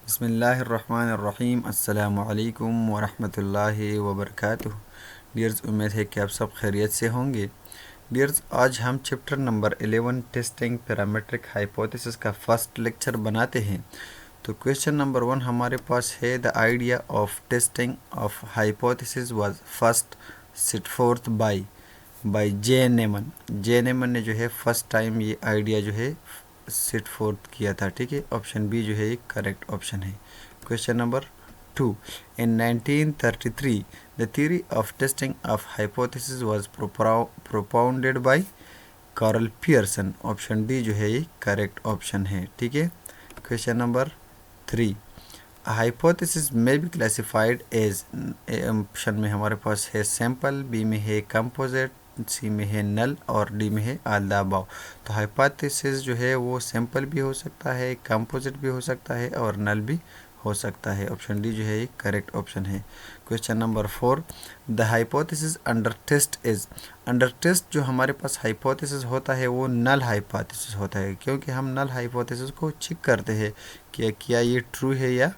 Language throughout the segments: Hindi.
बिस्मिल्लाहिर्रहमानिर्रहीम अस्सलामु अलैकुम वरहमतुल्लाहि वबरकातुहू। डियर्स, उम्मीद है कि आप सब खैरियत से होंगे। डियर्स, आज हम chapter number 11 testing parametric hypothesis का फर्स्ट लेक्चर बनाते हैं। तो क्वेश्चन नंबर 1 हमारे पास है, the idea of testing of hypothesis was first set forth by J Neyman. J Neyman ने जो है फर्स्ट टाइम ये आइडिया जो है सेट फोर्थ किया था। ठीक है, ऑप्शन बी जो है ये करेक्ट ऑप्शन है। Question number 2, in 1933 the theory of testing of hypothesis was propounded by Karl Pearson. Option D जो है ये करेक्ट ऑप्शन है। ठीक है, question number 3, hypothesis may be classified as, option में हमारे पास है सैंपल, बी में है कंपोजिट, सी में है नल और डी में है ऑल द अबव। तो हाइपोथेसिस जो है वो सैंपल भी हो सकता है, कंपोजिट भी हो सकता है और नल भी हो सकता है। ऑप्शन डी जो है ये करेक्ट ऑप्शन है। Question number 4, the hypothesis under test is. Under test जो हमारे पास हाइपोथेसिस होता है वो नल हाइपोथेसिस होता है, क्योंकि हम नल हाइपोथेसिस को चेक करते हैं कि क्या ये ट्रू है या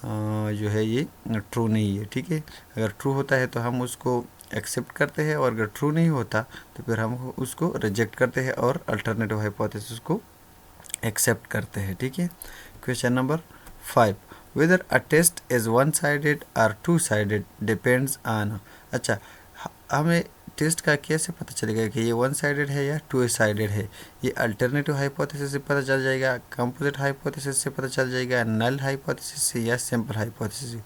जो है ये ट्रू नहीं है। ठीक है, अगर ट्रू होता है तो हम उसको एक्सेप्ट करते हैं और अगर ट्रू नहीं होता तो फिर हम उसको रिजेक्ट करते हैं और अल्टरनेटिव हाइपोथेसिस को एक्सेप्ट करते हैं। ठीक है, question number 5, whether a test is one sided और टू साइडेड डिपेंड्स ऑन। अच्छा, हमें टेस्ट का कैसे पता चलेगा कि ये वन साइडेड है या टू साइडेड है? ये अल्टरनेटिव हाइपोथेसिस से पता चल जाएगा, कंपोजिट हाइपोथेसिस से पता चल जाएगा, नल हाइपोथेसिस से या सिंपल हाइपोथेसिस से।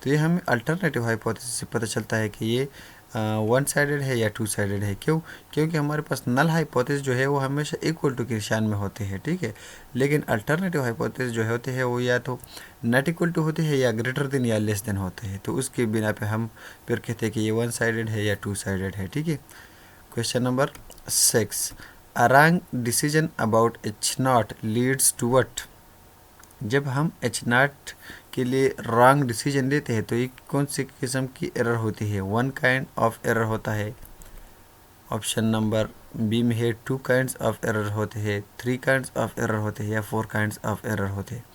तो ये हमें अल्टरनेटिव हाइपोथेसिस से पता चलता है कि ये वन साइडेड है या टू साइडेड है। क्यों? क्योंकि हमारे पास नल हाइपोथेसिस जो है वो हमेशा इक्वल टू के निशान में होते हैं। ठीक है, लेकिन अल्टरनेटिव हाइपोथेसिस जो होते हैं वो या तो नॉट इक्वल टू होते हैं या ग्रेटर देन या लेस देन होते हैं। तो उसके बिना पे हम फिर कहते हैं कि ये वन साइडेड है या टू साइडेड है। ठीक है, question number 6, a wrong decision about H not leads to what. जब हम एच नॉट के लिए रॉन्ग डिसीजन लेते हैं तो ये कौन सी किस्म की एरर होती है? वन काइंड ऑफ एरर होता है, ऑप्शन नंबर बी में है टू काइंड्स ऑफ एरर होते हैं, थ्री काइंड्स ऑफ एरर होते हैं या फोर काइंड्स ऑफ एरर होते हैं।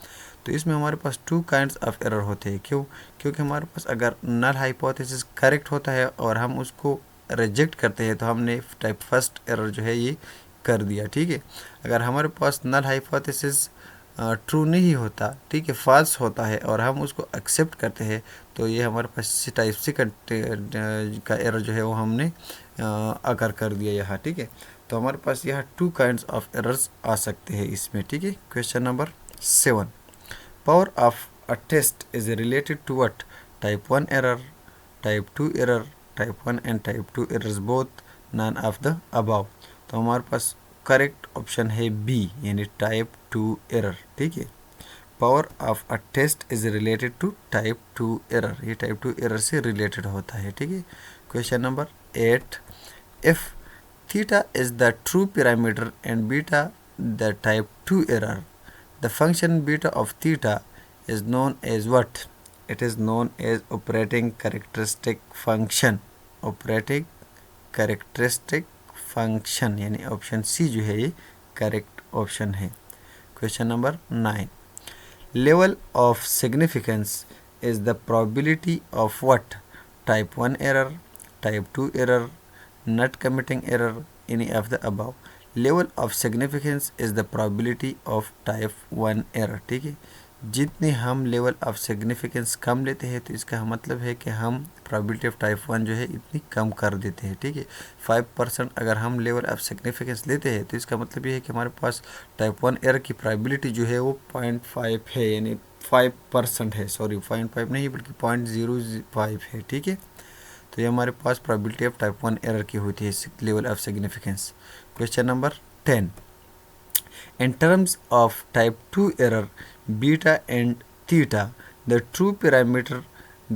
तो इसमें हमारे पास टू काइंड्स ऑफ एरर होते हैं। क्यों? क्योंकि हमारे पास अगर नल हाइपोथेसिस करेक्ट होता है और हम उसको रिजेक्ट करते हैं तो हमने टाइप फर्स्ट एरर जो है ये कर दिया। ठीक है, अगर हमारे पास नल हाइपोथेसिस ट्रू नहीं होता, ठीक है, फॉल्स होता है और हम उसको एक्सेप्ट करते हैं तो ये हमारे पास टाइप सी का एरर जो है वो हमने अगर कर दिया यहाँ। ठीक है, तो हमारे पास यहाँ टू काइंड्स ऑफ एरर्स आ सकते हैं इसमें। ठीक है, question number 7, power of a test is related to what? Type 1 error, type 2 error, type 1 and type 2 errors both, none of the above। तो हमारे पास करेक्ट ऑप्शन है बी, यानी टाइप 2 एरर। ठीक है, power of a test is related to type 2 error, ये टाइप 2 एरर से रिलेटेड होता है। ठीक है, question number 8, if theta is the true parameter and beta the type 2 error, the function beta of theta is known as what? It is known as operating characteristic function। operating characteristic function यानी ऑप्शन सी जो है ये करेक्ट ऑप्शन है। Question number 9, level of significance is the probability of what? type 1 error, type 2 error, not committing error, any of the above। Level of significance is the probability of type 1 error. ठीक है, जितने हम लेवल ऑफ सिग्निफिकेंस कम लेते हैं तो इसका मतलब है कि हम प्रोबेबिलिटी ऑफ टाइप 1 जो है इतनी कम कर देते हैं। ठीक है, 5% अगर हम लेवल ऑफ सिग्निफिकेंस लेते हैं तो इसका मतलब ये है कि हमारे पास टाइप 1 एरर की प्रोबेबिलिटी जो है वो 0.5 है, यानी 5% है, सॉरी 0.5 नहीं बल्कि 0.05 है। ठीक है, तो ये हमारे पास प्रोबेबिलिटी ऑफ टाइप 1 एरर की होती है level of significance. Question number 10, in terms of type 2 error beta and theta, the true parameter,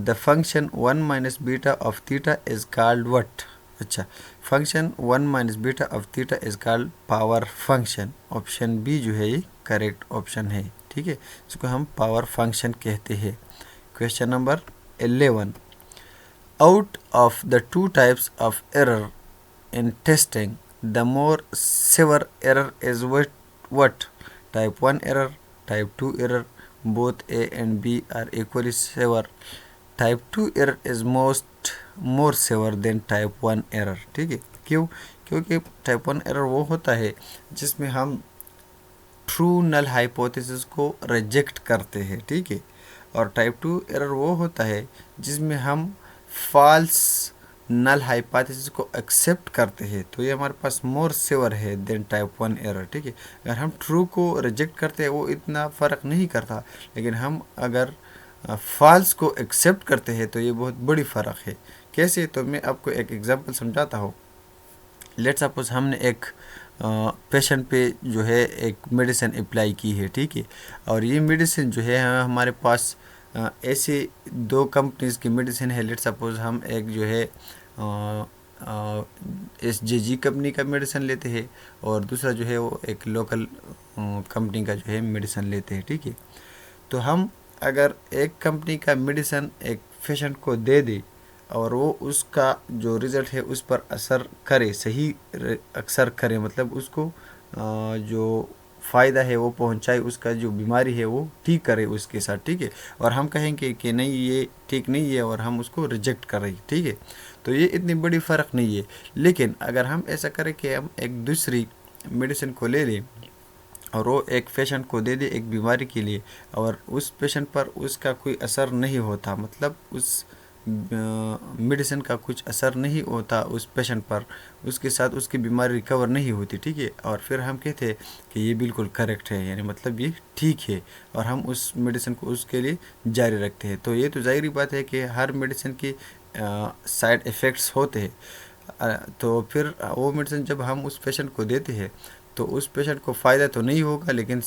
the function 1 minus beta of theta is called what? अच्छा, function 1 minus beta of theta is called power function. Option B जो है ये करेक्ट ऑप्शन है। ठीक है, इसको हम पावर फंक्शन कहते हैं। Question number 11, out of the two types of error in testing, the more severe error is what? type 1 error, type 2 error, both A and B are equally severe. Type 2 error is more severe than type 1 error. ठीक है, क्यों? क्योंकि टाइप 1 एरर वो होता है जिसमें हम ट्रू नल हाइपोथेसिस को रिजेक्ट करते हैं, ठीक है, और टाइप 2 एरर वो होता है जिसमें हम फॉल्स नल हाइपोथेसिस को एक्सेप्ट करते हैं। तो ये हमारे पास मोर सेवर है देन टाइप 1 एरर, ठीक है। अगर हम ट्रू को रिजेक्ट करते हैं वो इतना फ़र्क नहीं करता, लेकिन हम अगर फॉल्स को एक्सेप्ट करते हैं तो ये बहुत बड़ी फ़र्क है। कैसे? तो मैं आपको एक एग्जांपल समझाता हूँ। लेट्स सपोज हमने एक पेशेंट पे जो है एक मेडिसिन अप्लाई की है, ठीक है, और ये मेडिसिन जो है हमारे पास ऐसे दो कंपनीज़ की मेडिसिन है। लेट्स सपोज हम एक जो है SJG कंपनी का मेडिसिन लेते हैं और दूसरा जो है वो एक लोकल कंपनी का जो है मेडिसिन लेते हैं, ठीक है। तो हम अगर एक कंपनी का मेडिसिन एक पेशेंट को दे दे और वो उसका जो रिज़ल्ट है उस पर असर करे, सही अक्सर करे, मतलब उसको जो फ़ायदा है वो पहुंचाए, उसका जो बीमारी है वो ठीक करे उसके साथ, ठीक है, और हम कहेंगे कि नहीं ये ठीक नहीं है और हम उसको रिजेक्ट करें, ठीक है, तो ये इतनी बड़ी फ़र्क नहीं है। लेकिन अगर हम ऐसा करें कि हम एक दूसरी मेडिसिन को ले लें और वो एक पेशेंट को दे दे एक बीमारी के लिए और उस पेशेंट पर उसका कोई असर नहीं होता, मतलब उस मेडिसिन का कुछ असर नहीं होता उस पेशेंट पर, उसके साथ उसकी बीमारी रिकवर नहीं होती, ठीक है, और फिर हम कहते हैं कि ये बिल्कुल करेक्ट है, यानी मतलब ये ठीक है, और हम उस मेडिसिन को उसके लिए जारी रखते हैं। तो ये तो ज़ाहिरी बात है कि हर मेडिसिन की साइड इफ़ेक्ट्स होते हैं। तो फिर वो मेडिसिन जब हम उस पेशेंट को देते हैं तो उस पेशेंट को फ़ायदा तो नहीं होगा लेकिन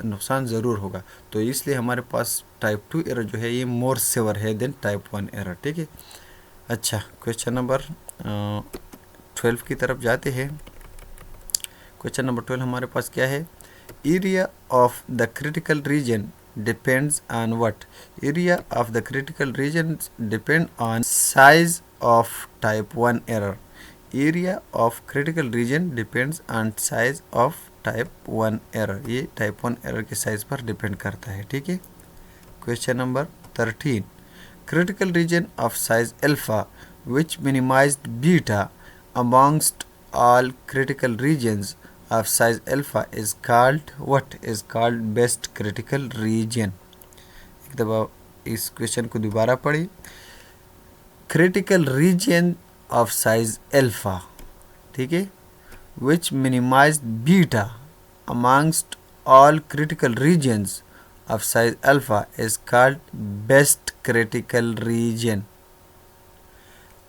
नुकसान ज़रूर होगा। तो इसलिए हमारे पास टाइप 2 एरर जो है ये मोर सेवर है देन टाइप 1 एरर, ठीक है। अच्छा, क्वेश्चन नंबर 12 की तरफ जाते हैं। क्वेश्चन नंबर 12 हमारे पास क्या है? Area of the critical region depends on what? Area of the critical region depend on size of type 1 error. Area of critical region depends on size of type 1 error. ये टाइप 1 एरर के साइज पर डिपेंड करता है, ठीक है। Question number 13, critical region of size alpha which minimized beta amongst all critical regions of size alpha is called what? Is called best critical reason. एक दफा इस क्वेश्चन को दोबारा पढ़ी। Critical reason of size alpha, ठीक है, which minimized beta amongst all critical regions of size alpha is called best critical region।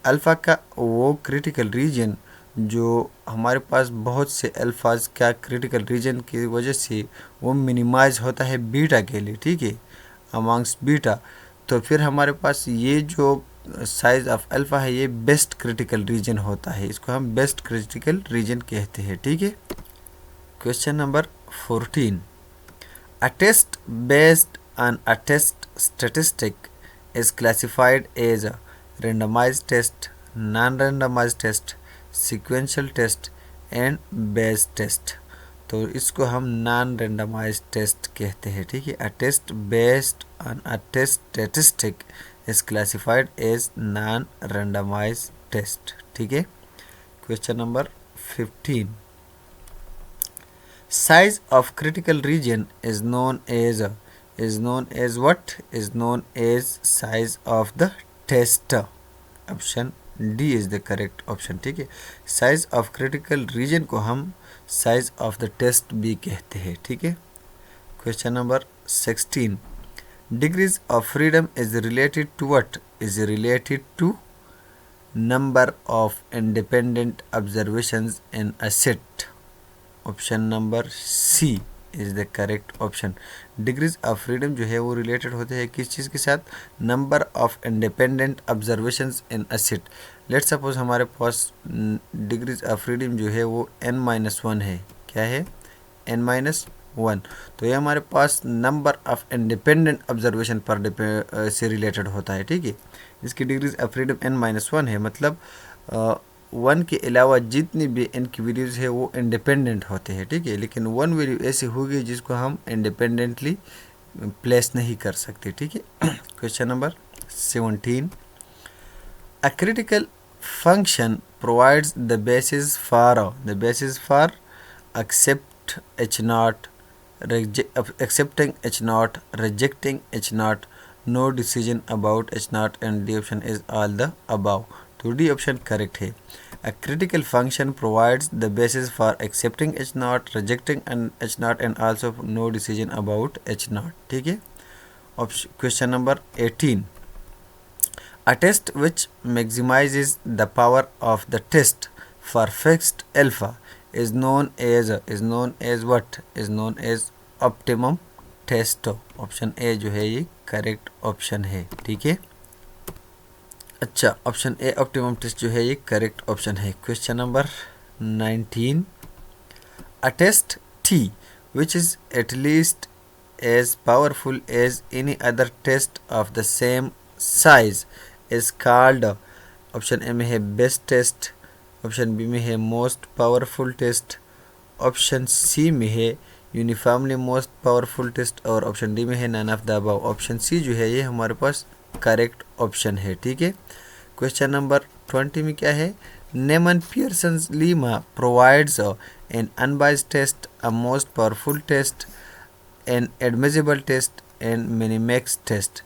Alpha का वो क्रिटिकल रीजन जो हमारे पास बहुत से अल्फाज का क्रिटिकल रीजन की वजह से वो मिनिमाइज होता है बीटा के लिए, ठीक है, अमॉन्गस्ट बीटा। तो फिर हमारे पास ये जो साइज ऑफ अल्फ़ा है ये बेस्ट क्रिटिकल रीजन होता है, इसको हम बेस्ट क्रिटिकल रीजन कहते हैं, ठीक है। Question number 14, a test based on a test statistic is classified as a randomized test, non randomized test, sequential test and Bayes test. तो इसको हम नॉन randomized टेस्ट कहते हैं, ठीक है। A test based on a test statistic is classified as non-randomized test, ठीक है। Question number 15, size of critical region is known as what? Is known as size of the test। Option D is the correct option, ठीक है। साइज ऑफ क्रिटिकल रीजन को हम साइज ऑफ द टेस्ट भी कहते हैं, ठीक है। Question number 16, degrees of freedom is related to what? Is related to number of independent observations in a set। option number C is the correct option। degrees of freedom जो है वो related होते हैं किस चीज़ के साथ? number of independent observations in a set। let's suppose हमारे पास degrees of freedom जो है वो n-1 है। क्या है? n-1। तो ये हमारे पास नंबर ऑफ इंडिपेंडेंट ऑब्जर्वेशन पर से रिलेटेड होता है, ठीक है। इसकी डिग्रीज ऑफ फ्रीडम n-1 है, मतलब 1 के अलावा जितनी भी n की वैल्यूज़ है वो इंडिपेंडेंट होते हैं, ठीक है, लेकिन 1 वैल्यू ऐसी होगी जिसको हम इंडिपेंडेंटली प्लेस नहीं कर सकते, ठीक है। Question number 17, a critical function provides the basis for accept H naught, accepting H naught, rejecting H naught, no decision about H naught, and the option is all the above. तो डी ऑप्शन करेक्ट है। A critical function provides the basis for accepting H naught, rejecting H naught, and also no decision about H naught, ठीक है। Question number 18, a test which maximizes the power of the test for fixed alpha is known as what? Is known as optimum test। Option A जो है ये करेक्ट ऑप्शन है, ठीक है। अच्छा, ऑप्शन ए ऑप्टिमम टेस्ट जो है ये करेक्ट ऑप्शन है। Question number 19, a test T which is at least as powerful as any other test of the same size is called, option A में है बेस्ट टेस्ट, ऑप्शन बी में है most powerful test, option C में है यूनिफॉर्मली मोस्ट पावरफुल टेस्ट, और ऑप्शन डी में है none of the above. Option C जो है ये हमारे पास करेक्ट ऑप्शन है, ठीक है। क्वेश्चन नंबर 20 में क्या है? Neyman Pearson's lemma provides an unbiased test, a most powerful test, an admissible test, and minimax test.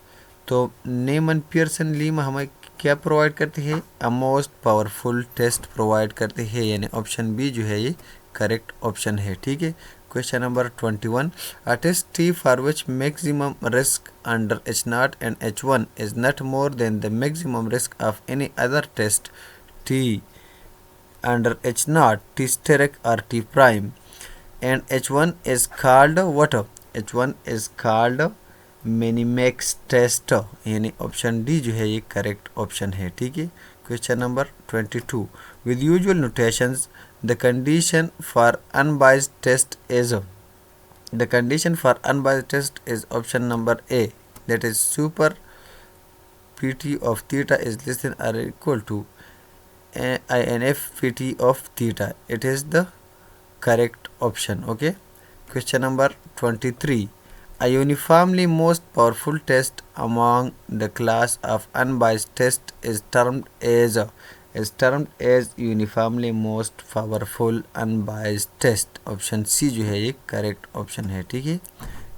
तो नेमन पियर्सन लीमा हमें क्या प्रोवाइड करती है? A most powerful test provide करती है, यानी ऑप्शन बी जो है ये करेक्ट ऑप्शन है, ठीक है। Question number 21, a test T for which maximum risk under H0 and H1 is not more than the maximum risk of any other test T under H0, T steric or T prime, and H1 is called what? H1 is called minimax test, यानी ऑप्शन डी जो है ये करेक्ट ऑप्शन है, ठीक है। Question number 22, with usual notations the condition for unbiased test is option number A, that is super pt of theta is less than or equal to inf pt of theta. It is the correct option, okay. Question number 23, a uniformly most powerful test among the class of unbiased test is termed as uniformly most powerful unbiased test. Option C जो है ये करेक्ट ऑप्शन है, ठीक है।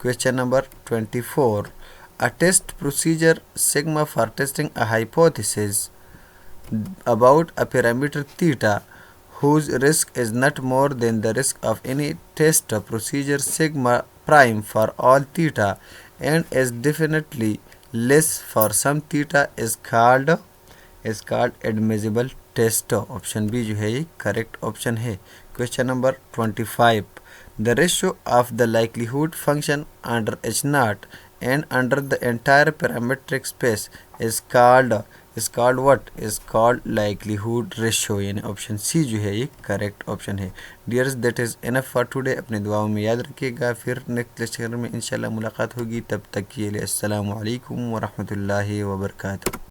Question number 24, a test procedure sigma for testing a hypothesis about a parameter theta whose risk is not more than the risk of any test procedure sigma prime for all theta and is definitely less for some theta is called admissible test। Option B जो है ये करेक्ट ऑप्शन है। Question number 25, the ratio of the likelihood function under H0 and under the entire parametric space is called what? Is called likelihood ratio, यानी ऑप्शन सी जो है ये करेक्ट ऑप्शन है। Dears, that is enough for today. अपने दुआओं में याद रखिएगा, फिर नेक्स्ट लेक्चर में इंशाल्लाह मुलाकात होगी। तब तक के लिए अस्सलामु अलैकुम व रहमतुल्लाहि व बरकातहू।